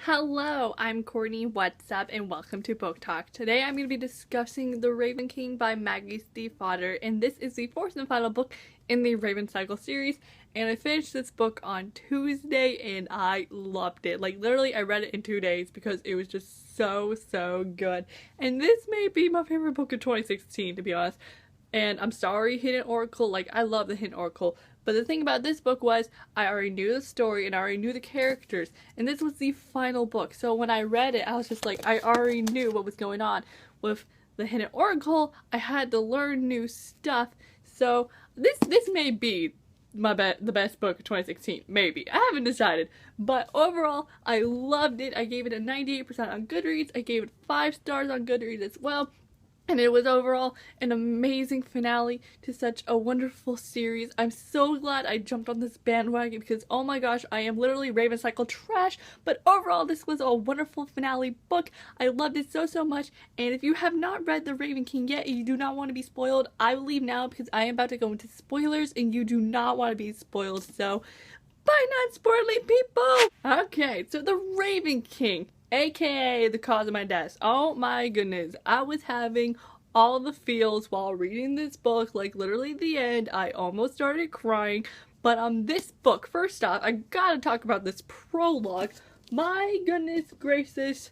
Hello, I'm Courtney, what's up, and welcome to Book Talk. Today I'm going to be discussing The Raven King by Maggie Stiefvater, and this is the fourth and final book in the Raven Cycle series, and I finished this book on Tuesday, and I loved it. Like, literally, I read it in 2 days because it was just so good, and this may be my favorite book of 2016, to be honest. And I'm sorry, Hidden Oracle, like, I love the Hidden Oracle. But the thing about this book was, I already knew the story and I already knew the characters. And this was the final book. So when I read it, I was just like, I already knew what was going on. With the Hidden Oracle, I had to learn new stuff. So this may be the best book of 2016. Maybe. I haven't decided. But overall, I loved it. I gave it a 98% on Goodreads. I gave it 5 stars on Goodreads as well. And it was overall an amazing finale to such a wonderful series. I'm so glad I jumped on this bandwagon because, oh my gosh, I am literally Raven Cycle trash. But overall, this was a wonderful finale book. I loved it so much. And if you have not read The Raven King yet and you do not want to be spoiled, I will leave now because I am about to go into spoilers and you do not want to be spoiled. So, bye non-spoiling people! Okay, so The Raven King, aka the cause of my death. Oh my goodness, I was having all the feels while reading this book. Like, literally the end, I almost started crying. But this book, first off, I gotta talk about this prologue. My goodness gracious,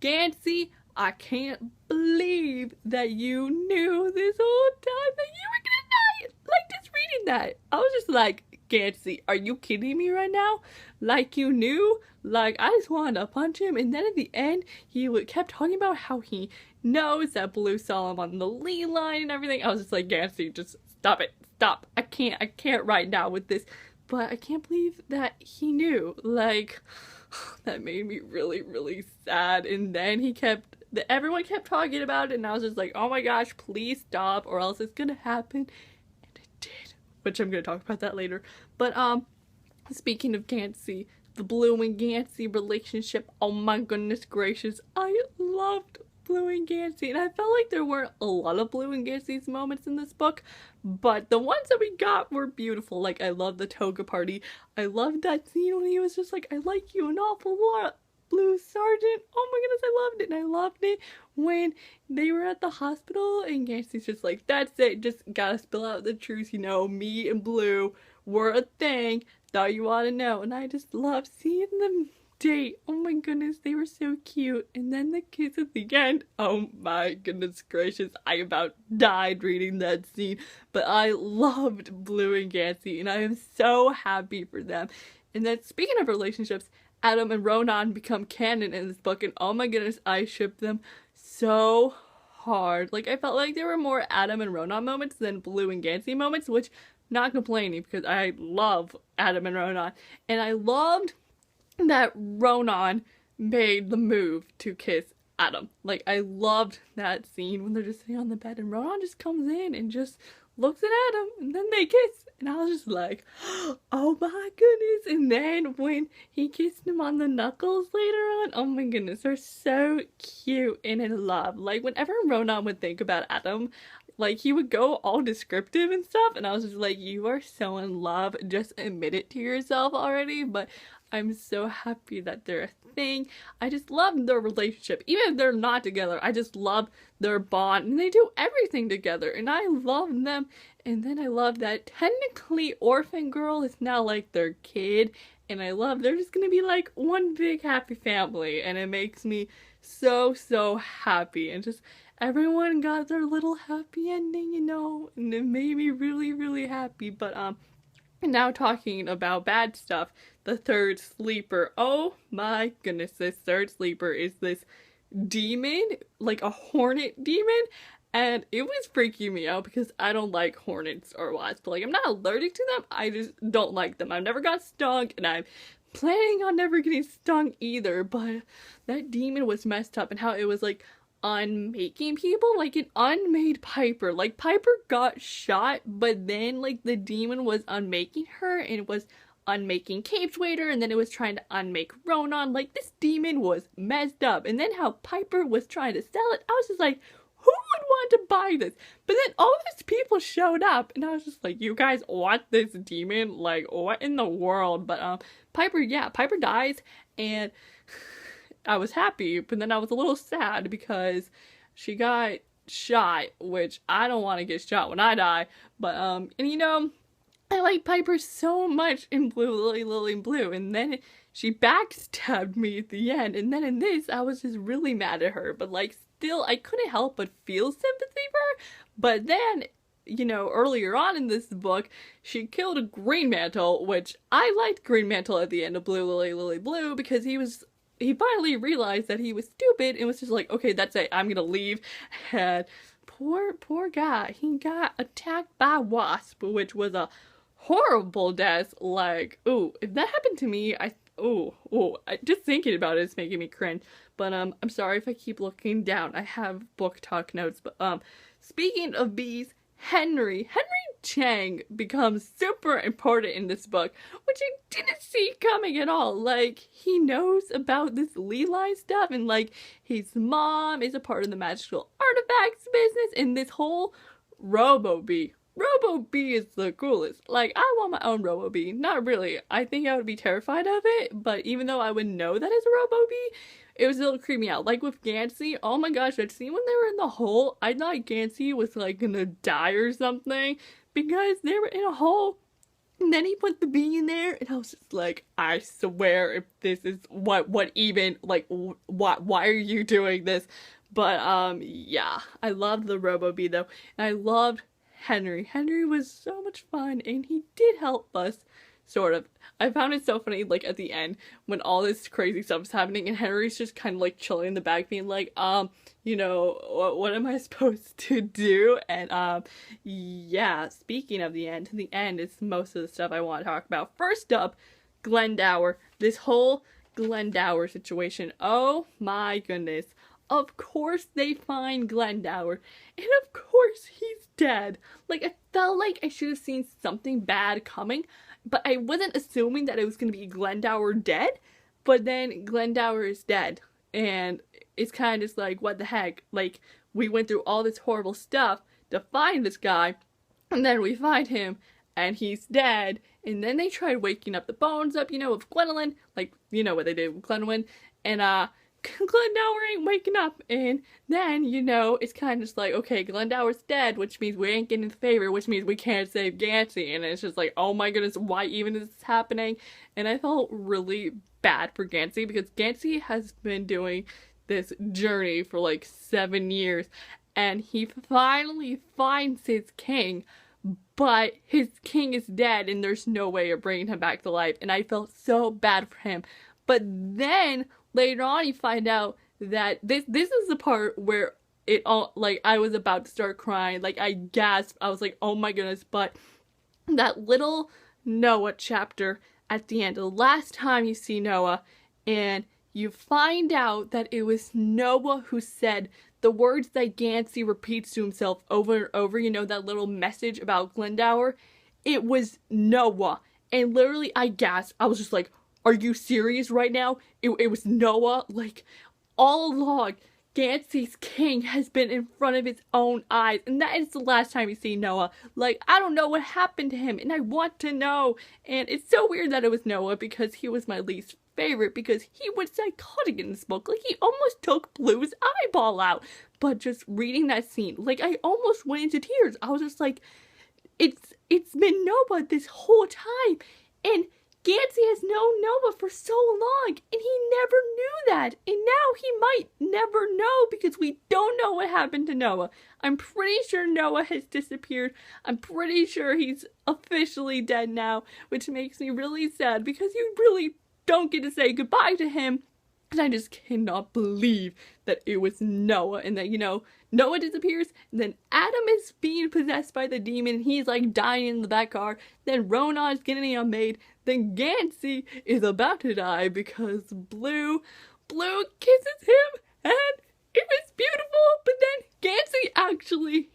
Gansey, I can't believe that you knew this whole time that you were gonna die. Like, just reading that, I was just like, Gansey, are you kidding me right now? Like, you knew? Like, I just wanted to punch him. And then at the end, he kept talking about how he knows that Blue saw him on the lead line and everything. I was just like, Gansey, just stop it. Stop. I can't right now with this. But I can't believe that he knew. Like, that made me really sad. And then everyone kept talking about it. And I was just like, oh my gosh, please stop or else it's gonna happen. And it did. Which I'm going to talk about that later. But, speaking of Gansey, the Blue and Gansey relationship, oh my goodness gracious, I loved Blue and Gansey, and I felt like there weren't a lot of Blue and Gansey's moments in this book, but the ones that we got were beautiful. Like, I loved the toga party. I loved that scene when he was just like, I like you an awful lot, Blue Sergeant. Oh my goodness, I loved it. And I loved it when they were at the hospital and Gansey's just like, that's it, just gotta spill out the truth, you know, me and Blue were a thing, thought you ought to know. And I just loved seeing them date. Oh my goodness, they were so cute. And then the kiss at the end, oh my goodness gracious, I about died reading that scene. But I loved Blue and Gansey and I am so happy for them. And then speaking of relationships, Adam and Ronan become canon in this book, and oh my goodness, I ship them so hard. Like, I felt like there were more Adam and Ronan moments than Blue and Gansey moments, which, not complaining, because I love Adam and Ronan. And I loved that Ronan made the move to kiss Adam. Like, I loved that scene when they're just sitting on the bed, and Ronan just comes in and just looks at Adam, and then they kiss, and I was just like, oh my goodness. And then when he kissed him on the knuckles later on, oh my goodness, they're so cute and in love. Like, whenever Ronan would think about Adam, like, he would go all descriptive and stuff, and I was just like, you are so in love, just admit it to yourself already. But I'm so happy that they're a thing. I just love their relationship. Even if they're not together, I just love their bond. And they do everything together. And I love them. And then I love that technically Orphan Girl is now like their kid. And I love they're just gonna be like one big happy family. And it makes me so happy. And just everyone got their little happy ending, you know. And it made me really happy. But now talking about bad stuff, the third sleeper. Oh my goodness, this third sleeper is this demon, like a hornet demon, and it was freaking me out because I don't like hornets or wasps. Like, I'm not allergic to them, I just don't like them. I've never got stung, and I'm planning on never getting stung either, but that demon was messed up and how it was like unmaking people, like an unmade Piper. Like, Piper got shot, but then like the demon was unmaking her and it was unmaking Capeswaiter, and then it was trying to unmake Ronan. Like, this demon was messed up. And then how Piper was trying to sell it, I was just like, who would want to buy this? But then all these people showed up and I was just like, you guys want this demon? Like, what in the world? But Piper dies, and I was happy, but then I was a little sad because she got shot, which I don't want to get shot when I die. But and you know, I like Piper so much in Blue, Lily, Lily, and Blue, and then she backstabbed me at the end, and then in this, I was just really mad at her, but like, still, I couldn't help but feel sympathy for her. But then, you know, earlier on in this book, she killed a Green Mantle, which I liked Green Mantle at the end of Blue, Lily, Lily, Blue, because he finally realized that he was stupid and was just like, okay, that's it, I'm gonna leave. And poor guy, he got attacked by Wasp, which was a horrible death. Like, ooh, if that happened to me, just thinking about it is making me cringe. But I'm sorry if I keep looking down. I have book talk notes. But speaking of bees, Henry Chang becomes super important in this book, which I didn't see coming at all. Like, he knows about this Leli stuff, and like, his mom is a part of the magical artifacts business, and this whole Robo Bee is the coolest. Like, I want my own Robo Bee. Not really. I think I would be terrified of it, but even though I would know that it's a Robo Bee, it was a little creepy me out. Like with Gansey, oh my gosh, that scene when they were in the hole, I thought Gansey was like gonna die or something because they were in a hole. And then he put the bee in there, and I was just like, I swear, if this is why are you doing this? But yeah, I loved the Robo Bee though, and I loved Henry. Henry was so much fun, and he did help us, sort of. I found it so funny, like, at the end, when all this crazy stuff's happening, and Henry's just kind of, like, chilling in the back, being like, you know, what am I supposed to do? And, yeah, speaking of the end is most of the stuff I want to talk about. First up, Glendower. This whole Glendower situation. Oh my goodness. Of course they find Glendower, and of course he's dead. Like, I felt like I should have seen something bad coming, but I wasn't assuming that it was going to be Glendower dead, but then Glendower is dead, and it's kind of just like, what the heck? Like, we went through all this horrible stuff to find this guy, and then we find him, and he's dead, and then they tried waking up the bones up, you know, of Gwendolyn, like, you know what they did with Gwendolyn, and, Glendower ain't waking up, and then, you know, it's kind of just like, okay, Glendower's dead, which means we ain't getting the favor, which means we can't save Gansey, and it's just like, oh my goodness, why even is this happening? And I felt really bad for Gansey, because Gansey has been doing this journey for like 7 years, and he finally finds his king, but his king is dead, and there's no way of bringing him back to life, and I felt so bad for him. But then later on, you find out that this is the part where it all, like, I was about to start crying. Like, I gasped. I was like, oh my goodness. But that little Noah chapter at the end, the last time you see Noah, and you find out that it was Noah who said the words that Gansey repeats to himself over and over, you know, that little message about Glendower. It was Noah. And literally, I gasped. I was just like, are you serious right now? It was Noah? Like, all along, Gansey's king has been in front of his own eyes, and that is the last time you see Noah. Like, I don't know what happened to him, and I want to know. And it's so weird that it was Noah, because he was my least favorite, because he was psychotic in this book. Like, he almost took Blue's eyeball out. But just reading that scene, like, I almost went into tears. I was just like, it's been Noah this whole time, and Gansey has known Noah for so long, and he never knew that, and now he might never know, because we don't know what happened to Noah. I'm pretty sure Noah has disappeared. I'm pretty sure he's officially dead now, which makes me really sad, because you really don't get to say goodbye to him. And I just cannot believe that it was Noah, and that, you know, Noah disappears, and then Adam is being possessed by the demon, and he's like dying in the back car, then Rona is getting unmade, then Gansey is about to die because Blue kisses him, and it was beautiful. But then Gansey actually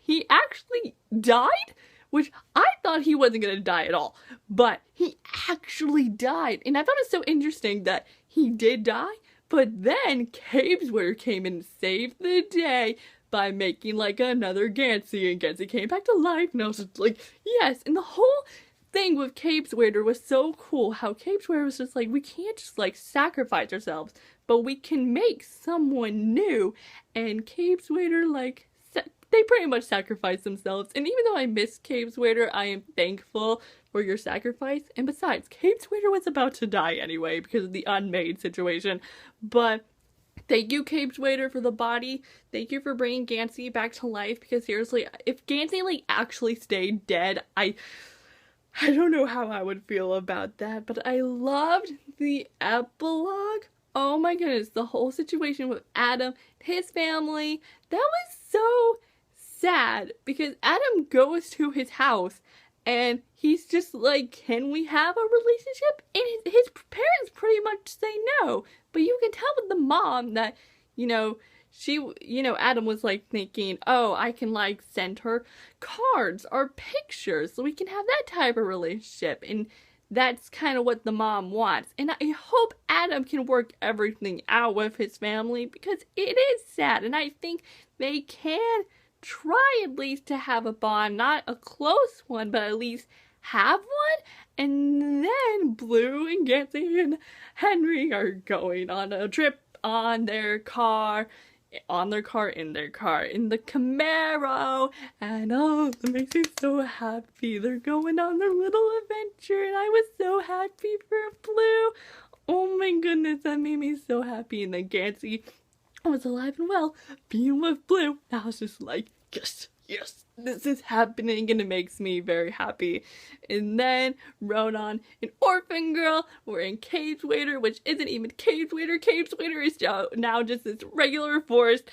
died, which I thought he wasn't gonna die at all, but he actually died, and I found it so interesting that he did die. But then Cabeswater came and saved the day by making like another Gansey, and Gansey came back to life, and I was just like, yes. And the whole thing with Stiefvater was so cool, how Stiefvater was just like, we can't just like sacrifice ourselves, but we can make someone new. And Stiefvater, like, they pretty much sacrificed themselves. And even though I miss Stiefvater, I am thankful for your sacrifice. And besides, Stiefvater was about to die anyway because of the unmade situation. But thank you, Stiefvater, for the body. Thank you for bringing Gansey back to life, because seriously, if Gansey like actually stayed dead, I don't know how I would feel about that. But I loved the epilogue. Oh my goodness, the whole situation with Adam, his family, that was so sad, because Adam goes to his house and he's just like, can we have a relationship? And his parents pretty much say no. But you can tell with the mom that, you know, Adam was like thinking, oh, I can like send her cards or pictures so we can have that type of relationship. And that's kind of what the mom wants. And I hope Adam can work everything out with his family, because it is sad. And I think they can try at least to have a bond, not a close one, but at least have one. And then Blue and Gansey and Henry are going on a trip in their car, in the Camaro, and oh, that makes me so happy. They're going on their little adventure, and I was so happy for Blue. Oh my goodness, that made me so happy. And then Gansey was alive and well, being with Blue. I was just like, yes, yes, this is happening, and it makes me very happy. And then Ronan and Orphan Girl were in Stiefvater, which isn't even Stiefvater. Stiefvater is now just this regular forest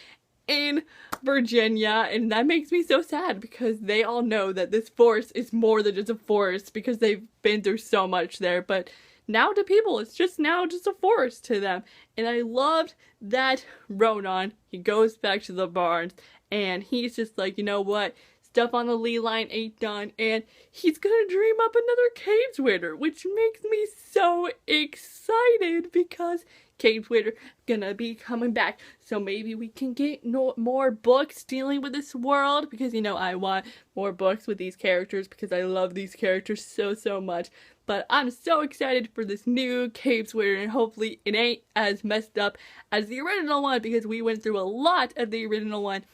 in Virginia, and that makes me so sad, because they all know that this forest is more than just a forest, because they've been through so much there. But now to people, it's just a forest to them. And I loved that Ronan, he goes back to the barns, and he's just like, you know what, stuff on the Lee line ain't done, and he's gonna dream up another Stiefvater, which makes me so excited, because Stiefvater gonna be coming back. So maybe we can get more books dealing with this world, because, you know, I want more books with these characters, because I love these characters so much. But I'm so excited for this new Stiefvater, and hopefully it ain't as messed up as the original one, because we went through a lot of the original one.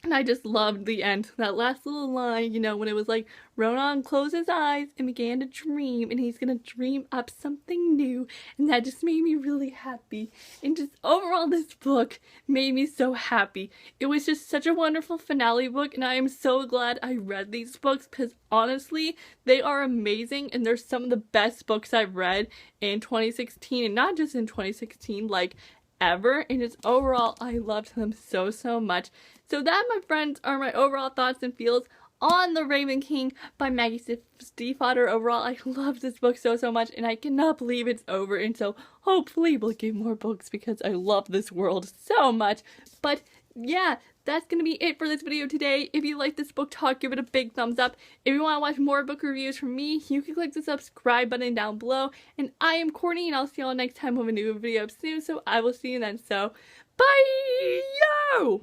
And I just loved the end. That last little line, you know, when it was like, Ronan closed his eyes and began to dream, and he's gonna dream up something new. And that just made me really happy. And just overall, this book made me so happy. It was just such a wonderful finale book, and I am so glad I read these books, because honestly, they are amazing, and they're some of the best books I've read in 2016, and not just in 2016, like ever. And just overall, I loved them so much. So that, my friends, are my overall thoughts and feels on The Raven King by Maggie Stiefvater. Overall, I love this book so much, and I cannot believe it's over. And so hopefully we'll get more books, because I love this world so much. But yeah, that's gonna be it for this video today. If you like this book talk, give it a big thumbs up. If you want to watch more book reviews from me, you can click the subscribe button down below. And I am Courtney, and I'll see y'all next time with a new video soon. So I will see you then. So bye, yo!